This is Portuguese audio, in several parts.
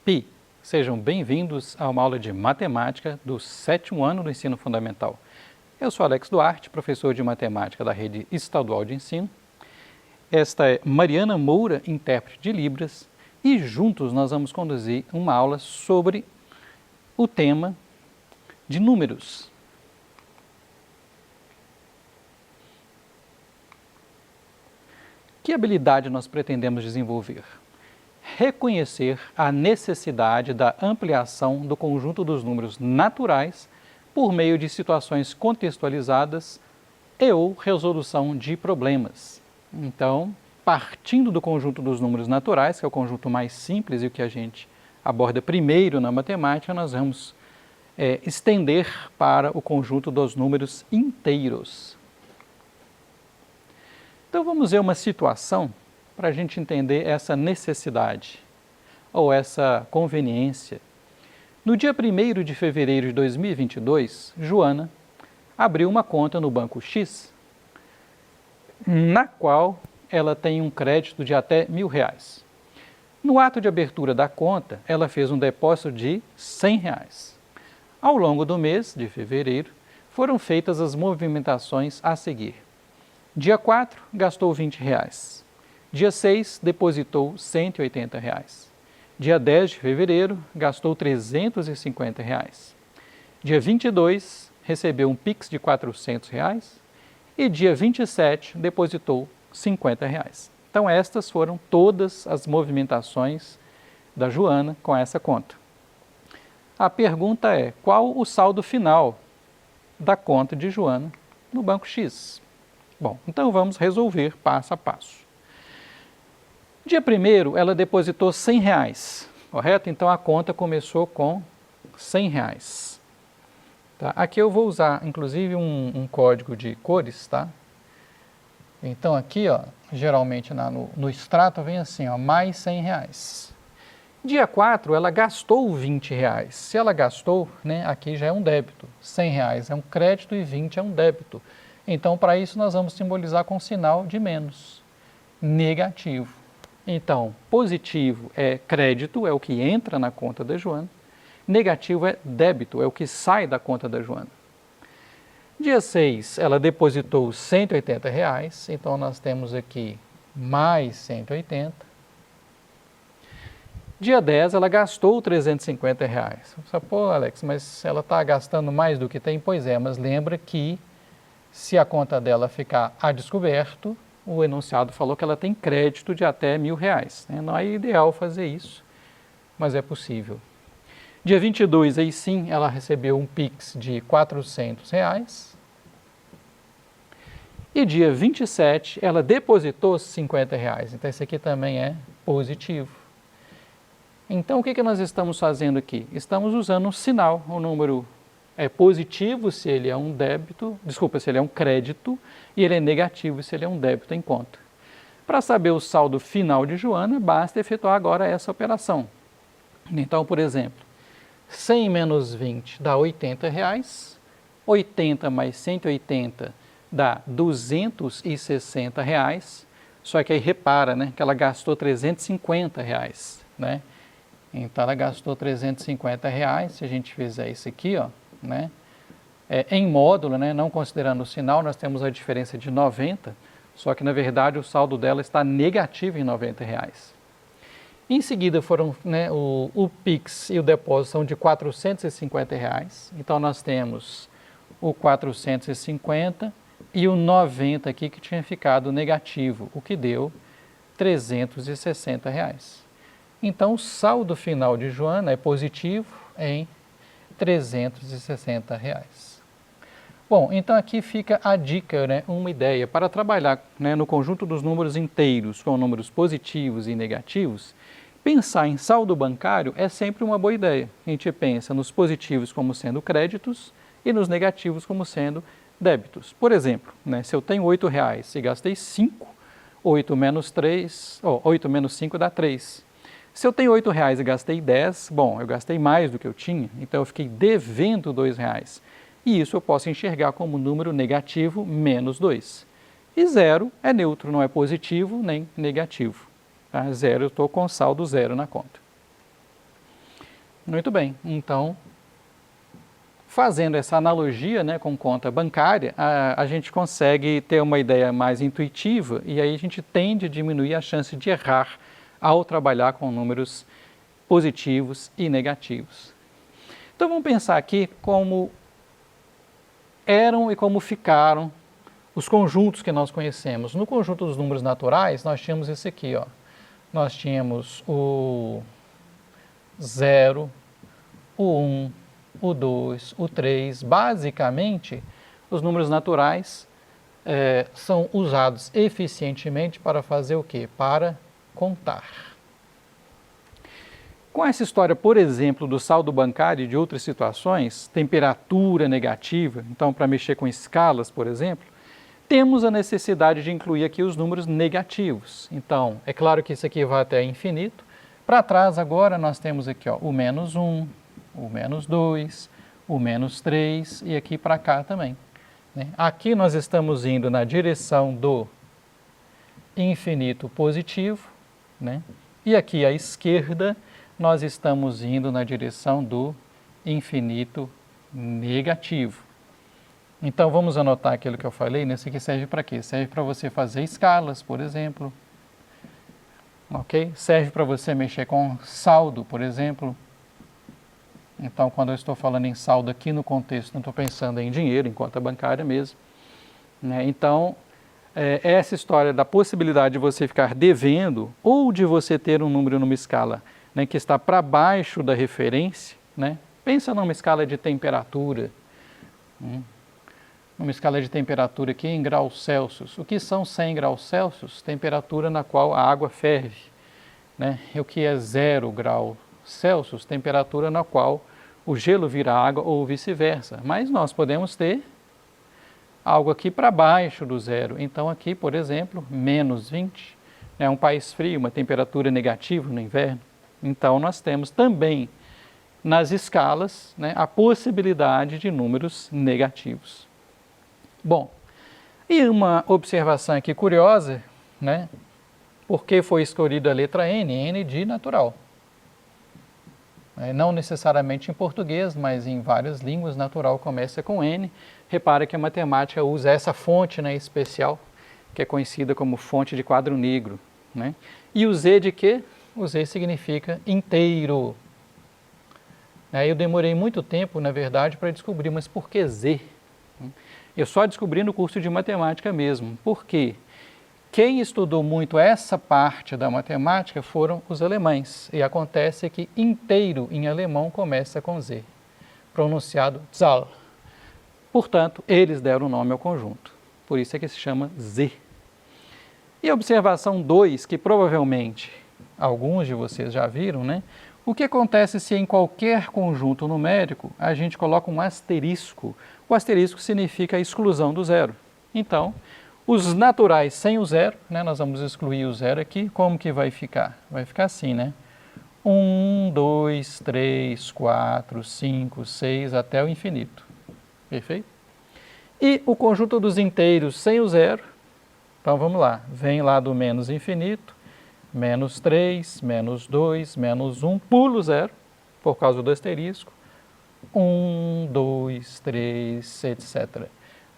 Pi. Sejam bem-vindos a uma aula de matemática do 7º ano do ensino fundamental. Eu sou Alex Duarte, professor de matemática da Rede Estadual de Ensino. Esta é Mariana Moura, intérprete de Libras, e juntos nós vamos conduzir uma aula sobre o tema de números. Que habilidade nós pretendemos desenvolver? Reconhecer a necessidade da ampliação do conjunto dos números naturais por meio de situações contextualizadas ou resolução de problemas. Então, partindo do conjunto dos números naturais, que é o conjunto mais simples e o que a gente aborda primeiro na matemática, nós vamos estender para o conjunto dos números inteiros. Então, vamos ver uma situação para a gente entender essa necessidade ou essa conveniência. No dia 1º de fevereiro de 2022, Joana abriu uma conta no Banco X, na qual ela tem um crédito de até R$1.000. No ato de abertura da conta, ela fez um depósito de R$100. Ao longo do mês de fevereiro, foram feitas as movimentações a seguir. Dia 4, gastou R$20. Dia 6, depositou R$180. Dia 10 de fevereiro, gastou R$350. Dia 22, recebeu um Pix de R$400. E dia 27, depositou R$50. Então, estas foram todas as movimentações da Joana com essa conta. A pergunta é, qual o saldo final da conta de Joana no Banco X? Bom, então vamos resolver passo a passo. Dia 1º, ela depositou R$100, correto? Então, a conta começou com R$100. Tá? Aqui eu vou usar, inclusive, um código de cores, tá? Então, aqui, ó, geralmente no extrato vem assim, ó, mais R$100. Dia 4, ela gastou R$20. Se ela gastou, né, aqui já é um débito. R$100 é um crédito e 20 é um débito. Então, para isso, nós vamos simbolizar com sinal de menos, negativo. Então, positivo é crédito, é o que entra na conta da Joana. Negativo é débito, é o que sai da conta da Joana. Dia 6, ela depositou R$180, então nós temos aqui mais 180. Dia 10, ela gastou R$350. Você fala, pô, Alex, mas ela está gastando mais do que tem? Pois é, mas lembra que se a conta dela ficar a descoberto, o enunciado falou que ela tem crédito de até R$1.000. Né? Não é ideal fazer isso, mas é possível. Dia 22, aí sim, ela recebeu um Pix de R$400. E dia 27, ela depositou R$50. Então, esse aqui também é positivo. Então, o que nós estamos fazendo aqui? Estamos usando um sinal, o número é positivo se ele é um débito, se ele é um crédito, e ele é negativo se ele é um débito em conta. Para saber o saldo final de Joana, basta efetuar agora essa operação. Então, por exemplo, 100 menos 20 dá R$80, 80 mais 180 dá R$260, só que aí repara, né, que ela gastou R$350, né? Então, ela gastou R$350, se a gente fizer isso aqui, ó, né? Em módulo, né, não considerando o sinal, nós temos a diferença de 90, só que na verdade o saldo dela está negativo em R$90. Em seguida foram, né, o Pix e o depósito são de R$450, então nós temos o 450 e o 90 aqui que tinha ficado negativo, o que deu R$360. Então o saldo final de Joana é positivo em R$360. Bom, então aqui fica a dica, né, uma ideia. Para trabalhar, né, no conjunto dos números inteiros com números positivos e negativos, pensar em saldo bancário é sempre uma boa ideia. A gente pensa nos positivos como sendo créditos e nos negativos como sendo débitos. Por exemplo, né, se eu tenho R$8 e gastei 5, 8 menos 5 dá 3. Se eu tenho R$8 e gastei 10, bom, eu gastei mais do que eu tinha, então eu fiquei devendo R$2. E isso eu posso enxergar como número negativo menos 2. E 0 é neutro, não é positivo nem negativo. Tá? 0, eu estou com saldo 0 na conta. Muito bem, então, fazendo essa analogia, né, com conta bancária, a gente consegue ter uma ideia mais intuitiva e aí a gente tende a diminuir a chance de errar ao trabalhar com números positivos e negativos. Então vamos pensar aqui como eram e como ficaram os conjuntos que nós conhecemos. No conjunto dos números naturais, nós tínhamos esse aqui, ó. Nós tínhamos o 0, o 1, o 2, o 3. Basicamente, os números naturais são usados eficientemente para fazer o quê? Para contar. Com essa história, por exemplo, do saldo bancário e de outras situações, temperatura negativa, então para mexer com escalas, por exemplo, temos a necessidade de incluir aqui os números negativos. Então, é claro que isso aqui vai até infinito. Para trás agora nós temos aqui ó, o menos 1, o menos 2, o menos 3 e aqui para cá também. Né? Aqui nós estamos indo na direção do infinito positivo, né? E aqui à esquerda nós estamos indo na direção do infinito negativo. Então vamos anotar aquilo que eu falei, nesse aqui serve para quê? Serve para você fazer escalas, por exemplo. Ok? Serve para você mexer com saldo, por exemplo. Então, quando eu estou falando em saldo aqui no contexto, não estou pensando em dinheiro, em conta bancária mesmo. Né? Então, essa história da possibilidade de você ficar devendo ou de você ter um número numa escala, né, que está para baixo da referência, né? Pensa numa escala de temperatura. Uma escala de temperatura aqui em graus Celsius. O que são 100 graus Celsius? Temperatura na qual a água ferve. Né? E o que é 0 graus Celsius? Temperatura na qual o gelo vira água ou vice-versa. Mas nós podemos ter algo aqui para baixo do zero. Então aqui, por exemplo, menos 20, é um país frio, uma temperatura negativa no inverno. Então nós temos também nas escalas, né, a possibilidade de números negativos. Bom, e uma observação aqui curiosa, né? Por que foi escolhida a letra N? N de natural. Não necessariamente em português, mas em várias línguas, natural começa com N. Repara que a matemática usa essa fonte, né, especial, que é conhecida como fonte de quadro negro. Né? E o Z de quê? O Z significa inteiro. Eu demorei muito tempo, na verdade, para descobrir, mas por que Z? Eu só descobri no curso de matemática mesmo. Por quê? Quem estudou muito essa parte da matemática foram os alemães. E acontece que inteiro em alemão começa com Z, pronunciado Zahl. Portanto, eles deram o nome ao conjunto. Por isso é que se chama Z. E a observação 2, que provavelmente alguns de vocês já viram, né? O que acontece se em qualquer conjunto numérico a gente coloca um asterisco? O asterisco significa a exclusão do zero. Então, os naturais sem o zero, né, nós vamos excluir o zero aqui, como que vai ficar? Vai ficar assim, né? 1, 2, 3, 4, 5, 6, até o infinito. Perfeito? E o conjunto dos inteiros sem o zero, então vamos lá, vem lá do menos infinito, menos 3, menos 2, menos 1, pulo zero, por causa do asterisco, 1, 2, 3, etc.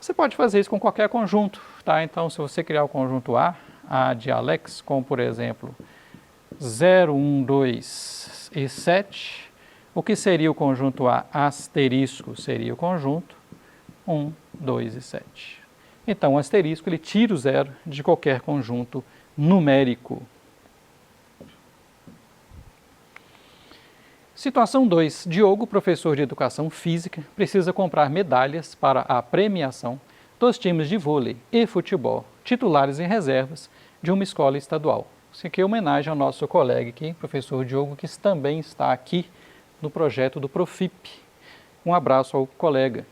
Você pode fazer isso com qualquer conjunto, tá? Então, se você criar o conjunto A de Alex, como por exemplo 0, 1, 2 e 7, o que seria o conjunto A? Asterisco seria o conjunto 1, 2 e 7. Então, o asterisco ele tira o zero de qualquer conjunto numérico. Situação 2. Diogo, professor de educação física, precisa comprar medalhas para a premiação dos times de vôlei e futebol, titulares e reservas de uma escola estadual. Isso aqui é homenagem ao nosso colega aqui, professor Diogo, que também está aqui no projeto do Profip. Um abraço ao colega.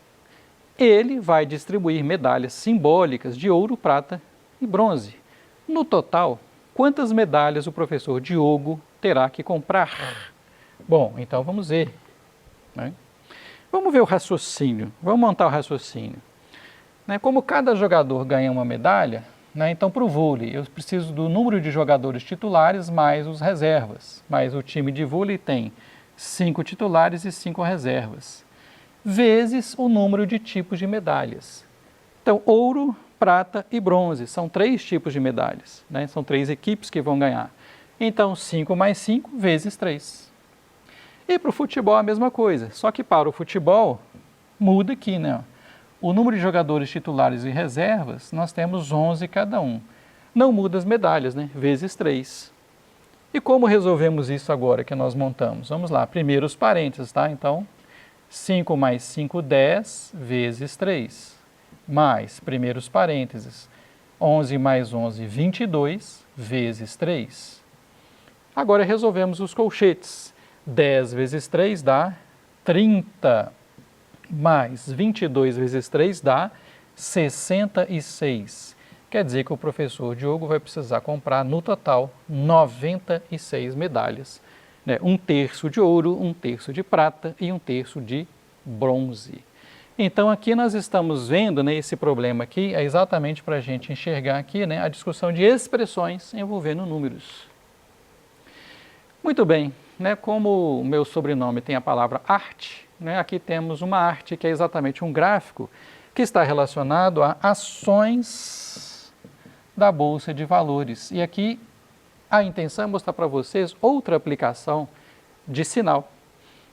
Ele vai distribuir medalhas simbólicas de ouro, prata e bronze. No total, quantas medalhas o professor Diogo terá que comprar? Bom, então vamos ver. Né? Vamos ver o raciocínio, vamos montar o raciocínio. Né? Como cada jogador ganha uma medalha, né? Então para o vôlei eu preciso do número de jogadores titulares mais os reservas. Mas o time de vôlei tem 5 titulares e 5 reservas, vezes o número de tipos de medalhas. Então, ouro, prata e bronze, são 3 tipos de medalhas, né? São 3 equipes que vão ganhar. Então, 5 mais 5 vezes 3. E para o futebol a mesma coisa, só que para o futebol muda aqui, né? O número de jogadores titulares e reservas, nós temos 11 cada um. Não muda as medalhas, né? Vezes 3. E como resolvemos isso agora que nós montamos? Vamos lá, primeiro os parênteses, tá? Então, 5 mais 5, 10 vezes 3. Mais, primeiros parênteses, 11 mais 11, 22 vezes 3. Agora resolvemos os colchetes. 10 vezes 3 dá 30, mais 22 vezes 3 dá 66. Quer dizer que o professor Diogo vai precisar comprar, no total, 96 medalhas. Né? 1/3 de ouro, 1/3 de prata e 1/3 de bronze. Então, aqui nós estamos vendo, né, esse problema aqui, é exatamente para a gente enxergar aqui, né, a discussão de expressões envolvendo números. Muito bem, né, como o meu sobrenome tem a palavra arte, né, aqui temos uma arte que é exatamente um gráfico que está relacionado a ações da Bolsa de Valores. E aqui a intenção é mostrar para vocês outra aplicação de sinal.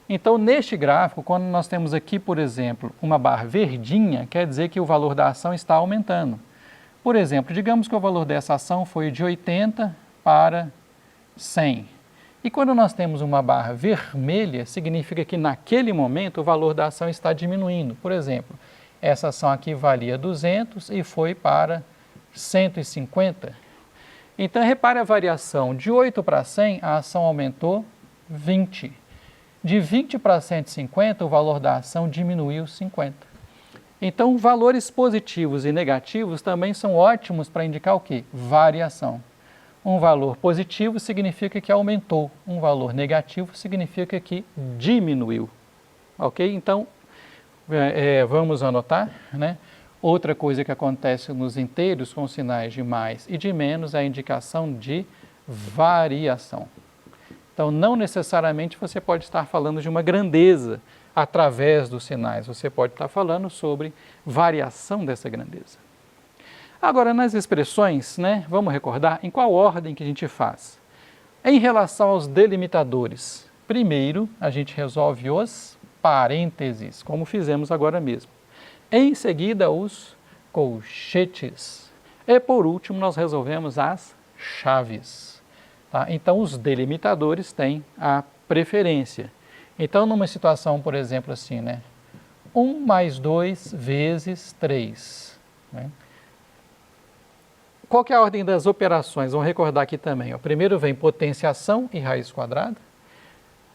Então, neste gráfico, quando nós temos aqui, por exemplo, uma barra verdinha, quer dizer que o valor da ação está aumentando. Por exemplo, digamos que o valor dessa ação foi de 80 para 100. E quando nós temos uma barra vermelha, significa que naquele momento o valor da ação está diminuindo. Por exemplo, essa ação aqui valia 200 e foi para 150. Então, repare a variação. De 8 para 100, a ação aumentou 20. De 20 para 150, o valor da ação diminuiu 50. Então, valores positivos e negativos também são ótimos para indicar o quê? Variação. Um valor positivo significa que aumentou, um valor negativo significa que diminuiu. Ok? Então, vamos anotar, né? Outra coisa que acontece nos inteiros com sinais de mais e de menos é a indicação de variação. Então, não necessariamente você pode estar falando de uma grandeza através dos sinais, você pode estar falando sobre variação dessa grandeza. Agora, nas expressões, né, vamos recordar em qual ordem que a gente faz. Em relação aos delimitadores, primeiro a gente resolve os parênteses, como fizemos agora mesmo. Em seguida, os colchetes. E por último, nós resolvemos as chaves. Tá? Então, os delimitadores têm a preferência. Então, numa situação, por exemplo, assim, né? 1 mais 2 vezes 3. Né? Qual que é a ordem das operações? Vamos recordar aqui também. Ó. Primeiro vem potenciação e raiz quadrada.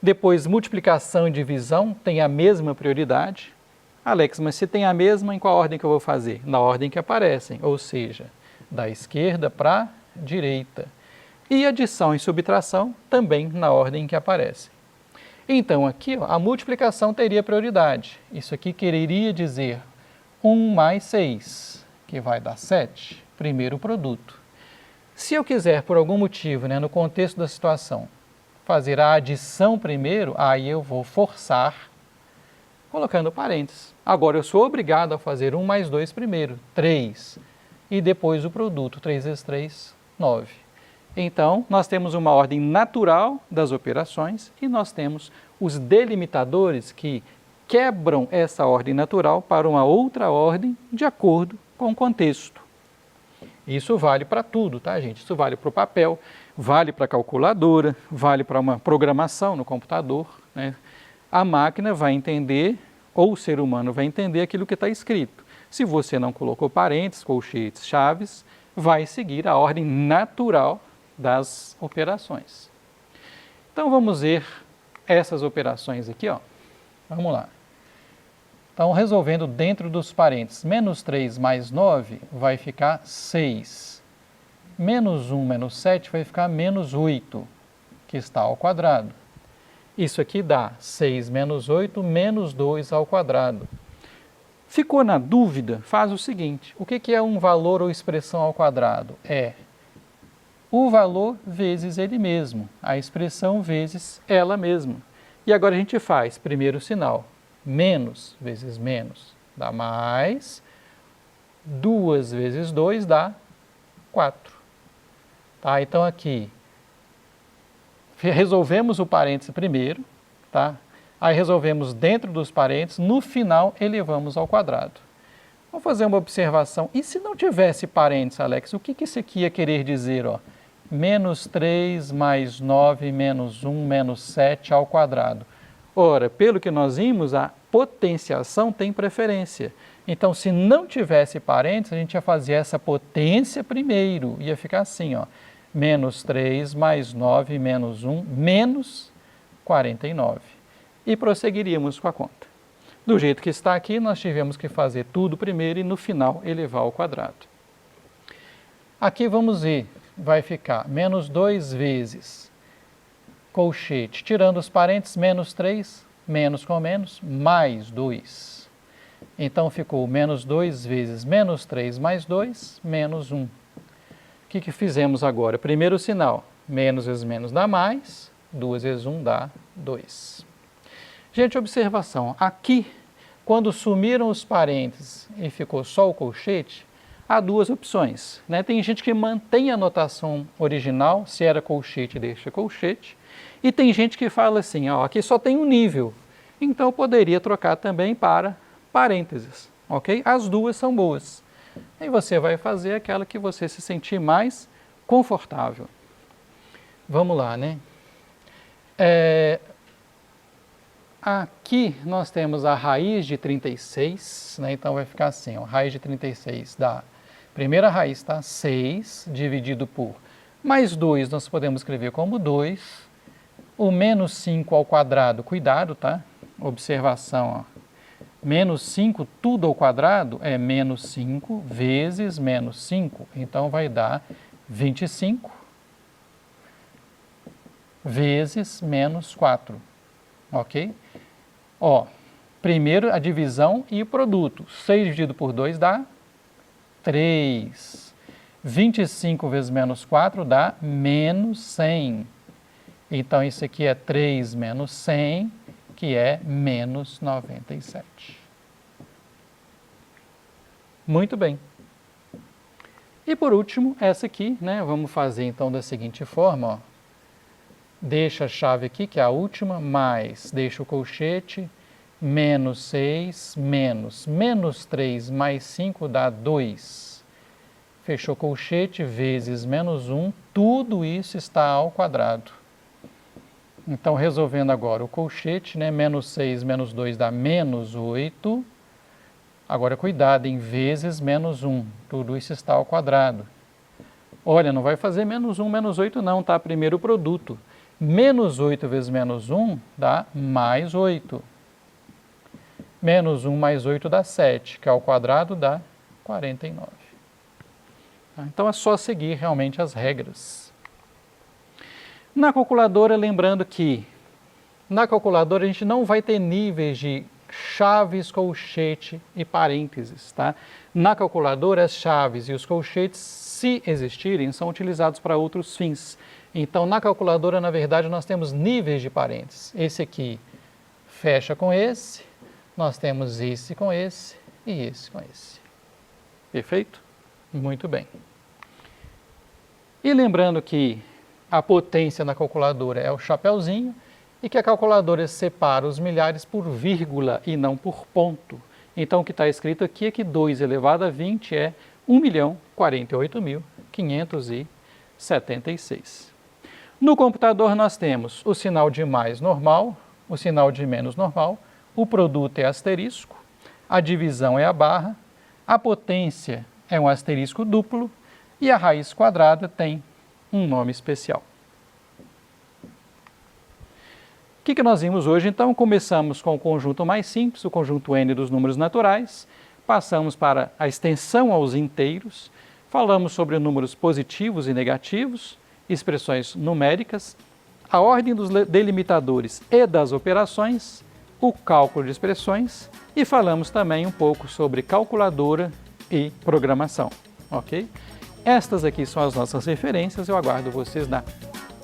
Depois, multiplicação e divisão tem a mesma prioridade. Alex, mas se tem a mesma, em qual ordem que eu vou fazer? Na ordem que aparecem, ou seja, da esquerda para a direita. E adição e subtração também na ordem que aparece. Então, aqui ó, a multiplicação teria prioridade. Isso aqui quereria dizer 1 mais 6, que vai dar 7, primeiro produto. Se eu quiser, por algum motivo, né, no contexto da situação, fazer a adição primeiro, aí eu vou forçar, colocando parênteses. Agora, eu sou obrigado a fazer 1 mais 2 primeiro, 3, e depois o produto, 3 vezes 3, 9. Então, nós temos uma ordem natural das operações e nós temos os delimitadores que quebram essa ordem natural para uma outra ordem de acordo com o contexto. Isso vale para tudo, tá, gente? Isso vale para o papel, vale para a calculadora, vale para uma programação no computador, né? A máquina vai entender, ou o ser humano vai entender aquilo que está escrito. Se você não colocou parênteses, colchetes, chaves, vai seguir a ordem natural das operações. Então, vamos ver essas operações aqui, ó. Vamos lá. Então, resolvendo dentro dos parênteses, menos 3 mais 9 vai ficar 6. Menos 1 menos 7 vai ficar menos 8, que está ao quadrado. Isso aqui dá 6 menos 8 menos 2 ao quadrado. Ficou na dúvida? Faz o seguinte, o que é um valor ou expressão ao quadrado? É o valor vezes ele mesmo, a expressão vezes ela mesma. E agora a gente faz primeiro o sinal, menos vezes menos dá mais, 2 vezes 2 dá 4. Tá? Então aqui, resolvemos o parêntese primeiro, tá? Aí resolvemos dentro dos parênteses, no final elevamos ao quadrado. Vamos fazer uma observação. E se não tivesse parênteses, Alex, o que isso aqui ia querer dizer? Ó? Menos 3 mais 9 menos 1 menos 7 ao quadrado. Ora, pelo que nós vimos, a potenciação tem preferência. Então, se não tivesse parênteses, a gente ia fazer essa potência primeiro. Ia ficar assim, ó. Menos 3 mais 9 menos 1 menos 49. E prosseguiríamos com a conta. Do jeito que está aqui, nós tivemos que fazer tudo primeiro e no final elevar ao quadrado. Aqui vamos ver, vai ficar menos 2 vezes colchete, tirando os parênteses, menos 3, menos com menos, mais 2. Então ficou menos 2 vezes menos 3 mais 2, menos 1. O que fizemos agora? Primeiro sinal, menos vezes menos dá mais, 2 vezes 1 dá 2. Gente, observação, aqui, quando sumiram os parênteses e ficou só o colchete, há duas opções, né? Tem gente que mantém a notação original, se era colchete, deixa colchete, e tem gente que fala assim, ó, aqui só tem um nível, então eu poderia trocar também para parênteses, ok? As duas são boas. Aí você vai fazer aquela que você se sentir mais confortável. Vamos lá, né? Aqui nós temos a raiz de 36, né? Então vai ficar assim, ó, raiz de 36 dá, primeira raiz, tá? 6 dividido por mais 2, nós podemos escrever como 2. O menos 5 ao quadrado, cuidado, tá? Observação, ó. Menos 5, tudo ao quadrado, é menos 5 vezes menos 5. Então vai dar 25 vezes menos 4, ok? Ó, primeiro a divisão e o produto. 6 dividido por 2 dá 3. 25 vezes menos 4 dá menos 100. Então, isso aqui é 3 menos 100, que é menos 97. Muito bem. E por último, essa aqui, né? Vamos fazer então da seguinte forma, ó. Deixa a chave aqui, que é a última, mais, deixa o colchete, menos 6, menos 3 mais 5 dá 2. Fechou o colchete, vezes menos 1, tudo isso está ao quadrado. Então, resolvendo agora o colchete, né? Menos 6 menos 2 dá menos 8. Agora, cuidado, em vezes menos 1, tudo isso está ao quadrado. Olha, não vai fazer menos 1, menos 8 não, tá? Primeiro o produto. Menos 8 vezes menos 1 dá mais 8. Menos 1 mais 8 dá 7, que ao quadrado dá 49. Então é só seguir realmente as regras. Na calculadora, lembrando que na calculadora a gente não vai ter níveis de chaves, colchete e parênteses, tá? Na calculadora, as chaves e os colchetes, se existirem, são utilizados para outros fins. Então, na calculadora, na verdade, nós temos níveis de parênteses. Esse aqui fecha com esse, nós temos esse com esse e esse com esse. Perfeito? Muito bem. E lembrando que a potência na calculadora é o chapeuzinho e que a calculadora separa os milhares por vírgula e não por ponto. Então, o que está escrito aqui é que 2 elevado a 20 é 1.048.576. No computador nós temos o sinal de mais normal, o sinal de menos normal, o produto é asterisco, a divisão é a barra, a potência é um asterisco duplo e a raiz quadrada tem um nome especial. O que nós vimos hoje? Então, começamos com o conjunto mais simples, o conjunto N dos números naturais, passamos para a extensão aos inteiros, falamos sobre números positivos e negativos, expressões numéricas, a ordem dos delimitadores e das operações, o cálculo de expressões e falamos também um pouco sobre calculadora e programação, ok? Estas aqui são as nossas referências, eu aguardo vocês na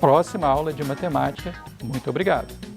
próxima aula de matemática. Muito obrigado!